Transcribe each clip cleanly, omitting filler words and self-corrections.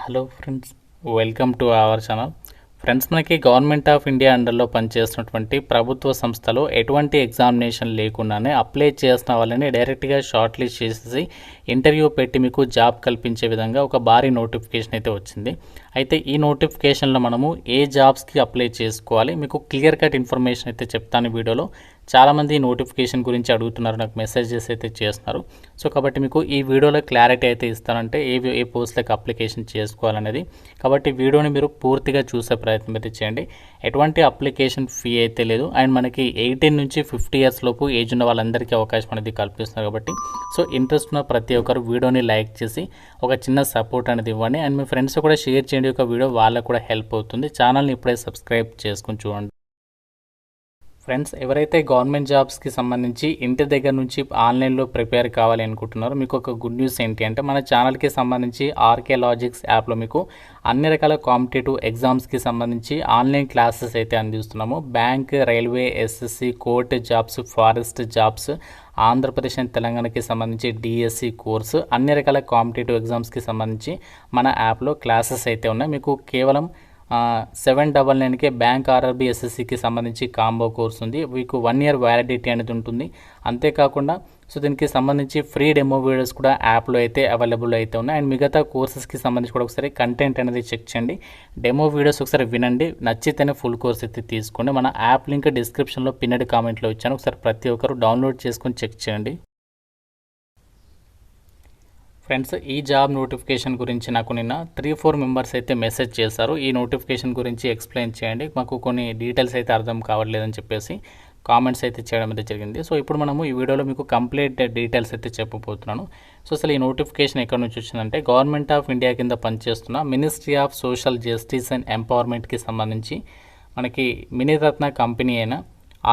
Hello friends, welcome to our channel. Friends, మనకి government of India అండర్లో పనిచేస్తున్నటువంటి ప్రభుత్వ సంస్థలో ఎటువంటి ఎగ్జామినేషన్ లేకుండానే అప్లై చేసిన వాళ్ళని డైరెక్ట్గా షార్ట్ లిస్ట్ చేసేసి ఇంటర్వ్యూ పెట్టి మీకు జాబ్ కల్పించే విధంగా ఒక భారీ నోటిఫికేషన్ అయితే వచ్చింది. అయితే ఈ నోటిఫికేషన్లో మనము ఏ జాబ్స్కి అప్లై చేసుకోవాలి మీకు క్లియర్ కట్ ఇన్ఫర్మేషన్ అయితే చెప్తాను వీడియోలో. చాలామంది ఈ నోటిఫికేషన్ గురించి అడుగుతున్నారు, నాకు మెసేజెస్ అయితే చేస్తున్నారు. సో కాబట్టి మీకు ఈ వీడియోలో క్లారిటీ అయితే ఇస్తానంటే ఏ పోస్ట్లకు అప్లికేషన్ చేసుకోవాలనేది. కాబట్టి వీడియోని మీరు పూర్తిగా చూసే ప్రయత్నం అయితే చేయండి. ఎటువంటి అప్లికేషన్ ఫీ అయితే లేదు. అండ్ మనకి 18 నుంచి 50 ఇయర్స్ లోపు ఏజ్ ఉన్న వాళ్ళందరికీ అవకాశం అనేది కల్పిస్తున్నారు. కాబట్టి సో ఇంట్రెస్ట్ ఉన్న ప్రతి ఒక్కరు వీడియోని లైక్ చేసి ఒక చిన్న సపోర్ట్ అనేది ఇవ్వండి. అండ్ మీ ఫ్రెండ్స్ కూడా షేర్ చేయండి, ఒక వీడియో వాళ్ళకు కూడా హెల్ప్ అవుతుంది. ఛానల్ని ఇప్పుడే సబ్స్క్రైబ్ చేసుకుని చూడండి. ఫ్రెండ్స్, ఎవరైతే గవర్నమెంట్ జాబ్స్కి సంబంధించి ఇంటి దగ్గర నుంచి ఆన్లైన్లో ప్రిపేర్ కావాలి అనుకుంటున్నారో మీకు ఒక గుడ్ న్యూస్ ఏంటి అంటే, మన ఛానల్కి సంబంధించి ఆర్కే లాజిక్స్ యాప్లో మీకు అన్ని రకాల కాంపిటేటివ్ ఎగ్జామ్స్కి సంబంధించి ఆన్లైన్ క్లాసెస్ అయితే అందిస్తున్నాము. Bank, railway, SSC, court jobs, forest jobs, Andhra Pradesh and తెలంగాణకి సంబంధించి డిఎస్సి కోర్సు, అన్ని రకాల కాంపిటేటివ్ ఎగ్జామ్స్కి సంబంధించి మన యాప్లో క్లాసెస్ అయితే ఉన్నాయి. మీకు కేవలం 799కే బ్యాంక్, ఆర్ఆర్బీ, ఎస్ఎస్సికి సంబంధించి కాంబో కోర్స్ ఉంది. మీకు 1 ఇయర్ వ్యాలిడిటీ అనేది ఉంటుంది. అంతేకాకుండా సో దీనికి సంబంధించి ఫ్రీ డెమో వీడియోస్ కూడా యాప్లో అయితే అవైలబుల్ అయితే ఉన్నాయి. అండ్ మిగతా కోర్సెస్కి సంబంధించి కూడా ఒకసారి కంటెంట్ అనేది చెక్ చేయండి. డెమో వీడియోస్ ఒకసారి వినండి, నచ్చితేనే ఫుల్ కోర్స్ అయితే తీసుకోండి. మన యాప్ లింక్ డిస్క్రిప్షన్లో పిన్నెడ్ కామెంట్లో ఇచ్చాను, ఒకసారి ప్రతి ఒక్కరు డౌన్లోడ్ చేసుకొని చెక్ చేయండి. ఫ్రెండ్స్, ఈ జాబ్ నోటిఫికేషన్ గురించి నాకు నిన్న 3-4 మెంబర్స్ అయితే మెసేజ్ చేశారు. ఈ నోటిఫికేషన్ గురించి ఎక్స్ప్లెయిన్ చేయండి, మాకు కొన్ని డీటెయిల్స్ అయితే అర్థం కావట్లేదని చెప్పేసి కామెంట్స్ అయితే చేయడం అయితే జరిగింది. సో ఇప్పుడు మనము ఈ వీడియోలో మీకు కంప్లీట్ డీటెయిల్స్ అయితే చెప్పబోతున్నాను. సో అసలు ఈ నోటిఫికేషన్ ఎక్కడి నుంచి వచ్చిందంటే, గవర్నమెంట్ ఆఫ్ ఇండియా కింద పనిచేస్తున్న ministry of social justice and ఎంపవర్మెంట్కి సంబంధించి మనకి మినీరత్న కంపెనీ అయిన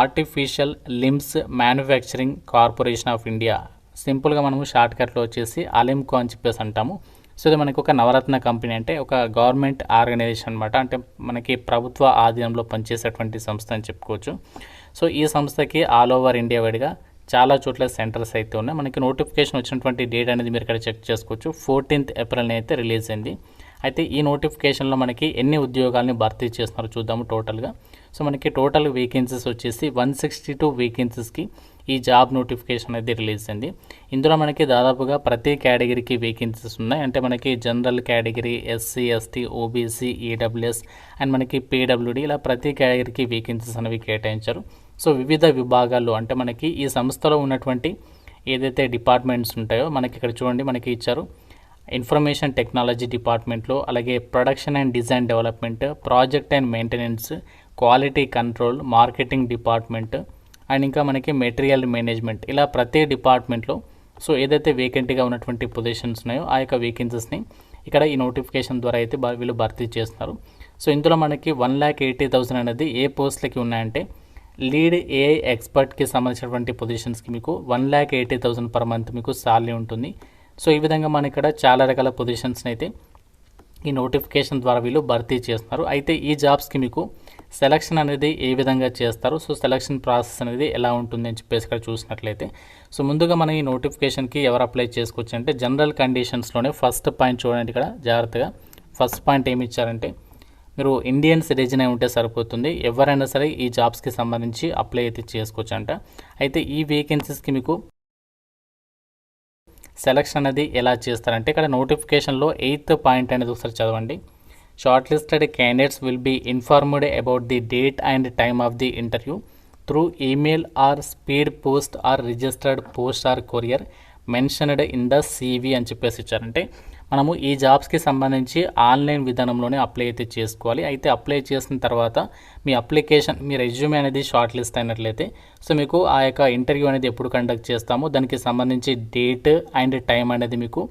artificial limbs manufacturing corporation of India, సింపుల్గా మనము షార్ట్కట్లో వచ్చేసి అలిమ్కో అని చెప్పేసి అంటాము. సో ఇది మనకి ఒక నవరత్న కంపెనీ, అంటే ఒక గవర్నమెంట్ ఆర్గనైజేషన్ అనమాట. అంటే మనకి ప్రభుత్వ ఆధీనంలో పనిచేసేటువంటి సంస్థ అని చెప్పుకోవచ్చు. సో ఈ సంస్థకి ఆల్ ఓవర్ ఇండియా వైడ్గా చాలా చోట్ల సెంటర్స్ అయితే ఉన్నాయి. మనకి నోటిఫికేషన్ వచ్చినటువంటి డేట్ అనేది మీరు ఇక్కడ చెక్ చేసుకోవచ్చు. 14th ఏప్రిల్ని అయితే రిలీజ్ అయింది. అయితే ఈ నోటిఫికేషన్లో మనకి ఎన్ని ఉద్యోగాలని భర్తీ చేస్తున్నారో చూద్దాము టోటల్గా. సో మనకి టోటల్ వేకెన్సీస్ వచ్చేసి 162 వేకెన్సీస్కి ఈ జాబ్ నోటిఫికేషన్ అనేది రిలీజ్ అయింది. ఇందులో మనకి దాదాపుగా ప్రతి కేటగిరీకి వేకెన్సీస్ ఉన్నాయి. అంటే మనకి general category, SC, ST, OBC, EWS and మనకి పీడబ్ల్యూడి, ఇలా ప్రతి కేటగిరీకి వేకెన్సీస్ అనేవి కేటాయించారు. సో వివిధ విభాగాల్లో అంటే మనకి ఈ సంస్థలో ఉన్నటువంటి ఏదైతే డిపార్ట్మెంట్స్ ఉంటాయో మనకి ఇక్కడ చూడండి, మనకి ఇచ్చారు ఇన్ఫర్మేషన్ టెక్నాలజీ డిపార్ట్మెంట్లో, అలాగే production and design development, project and maintenance, quality control, marketing department and ఇంకా మనకి మెటీరియల్ మేనేజ్మెంట్, ఇలా ప్రతి డిపార్ట్మెంట్లో సో ఏదైతే వేకెంట్గా ఉన్నటువంటి పొజిషన్స్ ఉన్నాయో ఆ యొక్క వేకెన్సీస్ని ఇక్కడ ఈ నోటిఫికేషన్ ద్వారా అయితే వీళ్ళు భర్తీ చేస్తున్నారు. సో ఇందులో మనకి 1,80,000 అనేది ఏ పోస్ట్లకి ఉన్నాయంటే, లీడ్ ఏఐ ఎక్స్పర్ట్కి సంబంధించినటువంటి పొజిషన్స్కి మీకు 1,80,000 పర్ మంత్ మీకు సాలరీ ఉంటుంది. సో ఈ విధంగా మన ఇక్కడ చాలా రకాల పొజిషన్స్ని అయితే ఈ నోటిఫికేషన్ ద్వారా వీళ్ళు భర్తీ చేస్తున్నారు. అయితే ఈ జాబ్స్కి మీకు సెలక్షన్ అనేది ఏ విధంగా చేస్తారు, సో సెలక్షన్ ప్రాసెస్ అనేది ఎలా ఉంటుంది అని చెప్పేసి ఇక్కడ చూసినట్లయితే, సో ముందుగా మనం ఈ నోటిఫికేషన్కి ఎవరు అప్లై చేసుకోవచ్చు అంటే, జనరల్ కండిషన్స్లోనే ఫస్ట్ పాయింట్ చూడండి ఇక్కడ జాగ్రత్తగా. ఫస్ట్ పాయింట్ ఏమి ఇచ్చారంటే, మీరు ఇండియన్ సిటిజన్ అయి ఉంటే సరిపోతుంది, ఎవరైనా సరే ఈ జాబ్స్కి సంబంధించి అప్లై అయితే చేసుకోవచ్చు అంట. అయితే ఈ వేకెన్సీస్కి మీకు సెలక్షన్ అనేది ఎలా చేస్తారంటే, ఇక్కడ నోటిఫికేషన్లో 8th పాయింట్ అనేది ఒకసారి చదవండి. Short listed candidates will be informed about the date and time of the interview through email or speed post or registered post or courier mentioned in the CV అని చెప్పేసి ఇచ్చారంటే, మనము ఈ జాబ్స్కి సంబంధించి ఆన్లైన్ విధానంలోనే అప్లై అయితే చేసుకోవాలి. అయితే అప్లై చేసిన తర్వాత మీ అప్లికేషన్, మీ రెజ్యూమే అనేది షార్ట్ లిస్ట్ అయినట్లయితే సో మీకు ఆ యొక్క ఇంటర్వ్యూ అనేది ఎప్పుడు కండక్ట్ చేస్తామో దానికి సంబంధించి డేట్ అండ్ టైం అనేది మీకు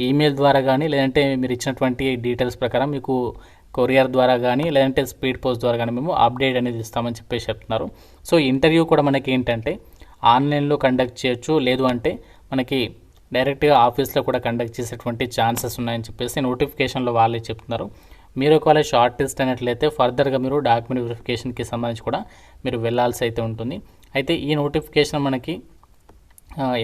ఈమెయిల్ ద్వారా కానీ, లేదంటే మీరు ఇచ్చినటువంటి డీటెయిల్స్ ప్రకారం మీకు కొరియర్ ద్వారా కానీ, లేదంటే స్పీడ్ పోస్ట్ ద్వారా కానీ మేము అప్డేట్ అనేది ఇస్తామని చెప్పేసి చెప్తున్నారు. సో ఇంటర్వ్యూ కూడా మనకి ఏంటంటే ఆన్లైన్లో కండక్ట్ చేయొచ్చు, లేదు అంటే మనకి డైరెక్ట్గా ఆఫీస్లో కూడా కండక్ట్ చేసేటువంటి ఛాన్సెస్ ఉన్నాయని చెప్పేసి నోటిఫికేషన్లో వాళ్ళే చెప్తున్నారు. మీరు ఒకవేళ షార్ట్ లిస్ట్ అయినట్లయితే ఫర్దర్గా మీరు డాక్యుమెంట్ వెరిఫికేషన్కి సంబంధించి కూడా మీరు వెళ్ళాల్సి అయితే ఉంటుంది. అయితే ఈ నోటిఫికేషన్ మనకి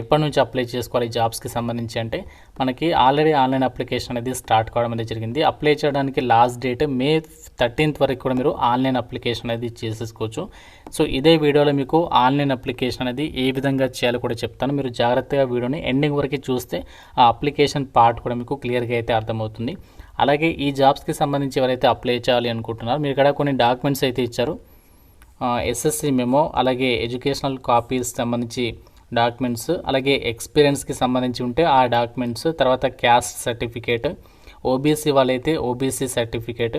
ఎప్పటి నుంచి అప్లై చేసుకోవాలి జాబ్స్కి సంబంధించి అంటే మనకి ఆల్రెడీ ఆన్లైన్ అప్లికేషన్ అనేది స్టార్ట్ కావడం అనేది జరిగింది. అప్లై చేయడానికి లాస్ట్ డేట్ May 13th వరకు కూడా మీరు ఆన్లైన్ అప్లికేషన్ అనేది చేసేసుకోవచ్చు. సో ఇదే వీడియోలో మీకు ఆన్లైన్ అప్లికేషన్ అనేది ఏ విధంగా చేయాలో కూడా చెప్తాను. మీరు జాగ్రత్తగా వీడియోని ఎండింగ్ వరకు చూస్తే ఆ అప్లికేషన్ పార్ట్ కూడా మీకు క్లియర్గా అయితే అర్థమవుతుంది. అలాగే ఈ జాబ్స్కి సంబంధించి ఎవరైతే అప్లై చేయాలి అనుకుంటున్నారో మీరు ఇక్కడ కొన్ని డాక్యుమెంట్స్ అయితే ఇచ్చారు. SSC మెమో, అలాగే ఎడ్యుకేషనల్ కాపీస్ సంబంధించి డాక్యుమెంట్స్, అలాగే ఎక్స్పీరియన్స్కి సంబంధించి ఉంటే ఆ డాక్యుమెంట్స్, తర్వాత క్యాస్ట్ సర్టిఫికేట్, ఓబీసీ వాళ్ళైతే ఓబీసీ సర్టిఫికేట్,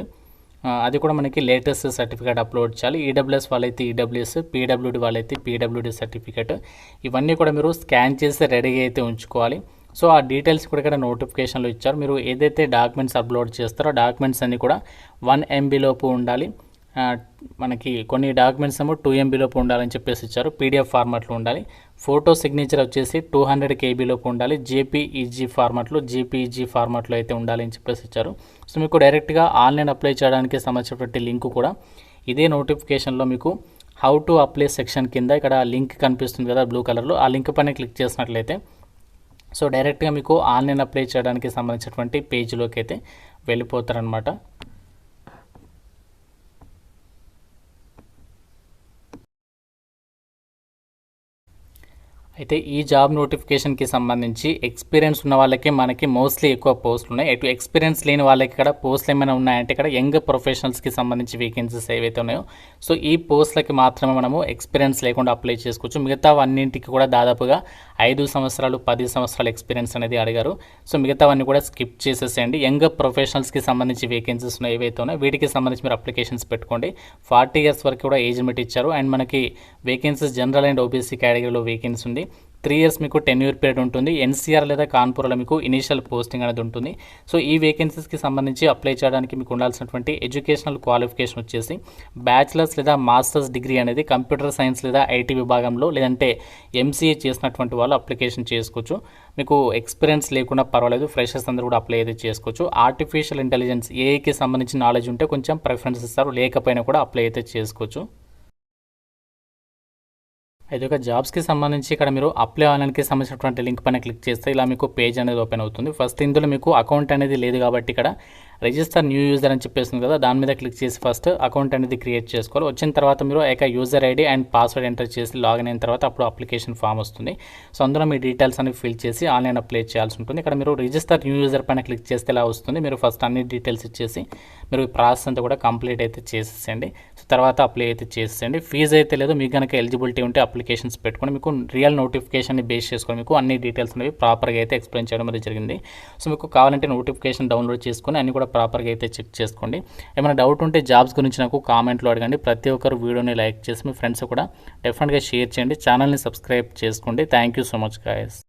అది కూడా మనకి లేటెస్ట్ సర్టిఫికేట్ అప్లోడ్ చేయాలి. ఈడబ్ల్యూఎస్ వాళ్ళైతే ఈడబ్ల్యూఎస్, పీడబ్ల్యూడి వాళ్ళైతే పీడబ్ల్యూడి సర్టిఫికేట్, ఇవన్నీ కూడా మీరు స్కాన్ చేసి రెడీగా అయితే ఉంచుకోవాలి. సో ఆ డీటెయిల్స్ కూడా ఇక్కడ నోటిఫికేషన్లో ఇచ్చారు. మీరు ఏదైతే డాక్యుమెంట్స్ అప్లోడ్ చేస్తారో డాక్యుమెంట్స్ అన్నీ కూడా 1 MB లోపు ఉండాలి. మనకి కొన్ని డాక్యుమెంట్స్ ఏమో 2 MB లోపు ఉండాలని చెప్పేసి ఇచ్చారు. PDF ఫార్మాట్లో ఉండాలి. ఫోటో సిగ్నేచర్ వచ్చేసి 200 KB లోపు ఉండాలి. JPEG ఫార్మాట్లో అయితే ఉండాలి అని చెప్పేసి ఇచ్చారు. సో మీకు డైరెక్ట్గా ఆన్లైన్ అప్లై చేయడానికి సంబంధించినటువంటి లింక్ కూడా ఇదే నోటిఫికేషన్లో మీకు హౌ టు అప్లై సెక్షన్ కింద ఇక్కడ లింక్ కనిపిస్తుంది కదా బ్లూ కలర్లో, ఆ లింక్ పైన క్లిక్ చేసినట్లయితే సో డైరెక్ట్గా మీకు ఆన్లైన్ అప్లై చేయడానికి సంబంధించినటువంటి పేజ్లోకి అయితే వెళ్ళిపోతారనమాట. అయితే ఈ జాబ్ నోటిఫికేషన్కి సంబంధించి ఎక్స్పీరియన్స్ ఉన్న వాళ్ళకి మనకి మోస్ట్లీ ఎక్కువ పోస్టులు ఉన్నాయి. ఎటు ఎక్స్పీరియన్స్ లేని వాళ్ళకి ఇక్కడ పోస్టులు ఏమైనా ఉన్నాయంటే ఇక్కడ యంగ్ ప్రొఫెషనల్స్కి సంబంధించి వేకెన్సీస్ ఏవైతే ఉన్నాయో సో ఈ పోస్టులకి మాత్రమే మనము ఎక్స్పీరియన్స్ లేకుండా అప్లై చేసుకోవచ్చు. మిగతావన్నింటికి కూడా దాదాపుగా 5 సంవత్సరాలు 10 సంవత్సరాల ఎక్స్పీరియన్స్ అనేది అడిగారు. సో మిగతావన్నీ కూడా స్కిప్ చేసేసేయండి. యంగ్ ప్రొఫెషనల్స్కి సంబంధించి వేకెన్సీస్ ఉన్నాయి ఏవైతే ఉన్నాయో వీటికి సంబంధించి మీరు అప్లికేషన్స్ పెట్టుకోండి. 40 years వరకు కూడా ఏజ్ లిమిట్ ఇచ్చారు. అండ్ మనకి వేకెన్సీస్ జనరల్ అండ్ ఓబీసీ కేటగిరీలో వేకెన్సీ ఉంది. 3 years మీకు టెన్యూర్ పీరియడ్ ఉంటుంది. NCR లేదా కాన్పూర్లో మీకు ఇనీషియల్ పోస్టింగ్ అనేది ఉంటుంది. సో ఈ వేకెన్సీస్కి సంబంధించి అప్లై చేయడానికి మీకు ఉండాల్సినటువంటి ఎడ్యుకేషనల్ క్వాలిఫికేషన్ వచ్చేసి బ్యాచిలర్స్ లేదా మాస్టర్స్ డిగ్రీ అనేది కంప్యూటర్ సైన్స్ లేదా IT విభాగంలో లేదంటే MCA చేసినటువంటి వాళ్ళు అప్లికేషన్ చేసుకోవచ్చు. మీకు ఎక్స్పీరియన్స్ లేకుండా పర్వాలేదు, ఫ్రెషర్స్ అందరూ కూడా అప్లై అయితే చేసుకోవచ్చు. ఆర్టిఫిషియల్ ఇంటెలిజెన్స్ AIకి సంబంధించిన నాలెడ్జ్ ఉంటే కొంచెం ప్రిఫరెన్స్ ఇస్తారు, లేకపోయినా కూడా అప్లై అయితే చేసుకోవచ్చు. అయితే ఒక జాబ్స్కి సంబంధించి ఇక్కడ మీరు అప్లై ఆన్లైన్కి సంబంధించినటువంటి లింక్ పైన క్లిక్ చేస్తే ఇలా మీకు పేజ్ అనేది ఓపెన్ అవుతుంది. ఫస్ట్ ఇందులో మీకు అకౌంట్ అనేది లేదు కాబట్టి ఇక్కడ రిజిస్టర్ న్యూ యూజర్ అని చెప్పేస్తుంది కదా, దాని మీద క్లిక్ చేసి ఫస్ట్ అకౌంట్ అనేది క్రియేట్ చేసుకోవాలి. వచ్చిన తర్వాత మీరు user ID and password enter చేసి లాగిన్ అయిన తర్వాత అప్పుడు అప్లికేషన్ ఫామ్ వస్తుంది. సో అందులో మీ డీటెయిల్స్ అనేవి ఫిల్ చేసి ఆన్లైన్ అప్లై చేయాల్సి ఉంటుంది. ఇక్కడ మీరు రిజిస్టర్ న్యూ యూజర్ పైన క్లిక్ చేస్తే ఇలా వస్తుంది. మీరు ఫస్ట్ అన్ని డీటెయిల్స్ ఇచ్చేసి మీరు ఈ ప్రాసెస్ అంతా కూడా కంప్లీట్ అయితే చేసేసేయండి. సో తర్వాత అప్లై అయితే చేసేయండి. ఫీజు అయితే లేదు. మీకు కనుక ఎలిజిబిలిటీ ఉంటే అప్లికేషన్స్ పెట్టుకొని మీకు రియల్ నోటిఫికేషన్ని బేస్ చేసుకొని మీకు అన్ని డీటెయిల్స్ అనేవి ప్రాపర్గా అయితే ఎక్స్ప్లెయిన్ చేయడం అనేది జరిగింది. సో మీకు కావాలంటే నోటిఫికేషన్ డౌన్లోడ్ చేసుకొని అన్ని కూడా ప్రాపర్గా అయితే చెక్ చేసుకోండి. ఏమైనా డౌట్ ఉంటే జాబ్స్ గురించి నాకు కామెంట్లో అడగండి. ప్రతి ఒక్కరు వీడియోని లైక్ చేసి మీ ఫ్రెండ్స్ కూడా డెఫినెట్గా షేర్ చేయండి. ఛానల్ని సబ్స్క్రైబ్ చేసుకోండి. Thank you so much guys.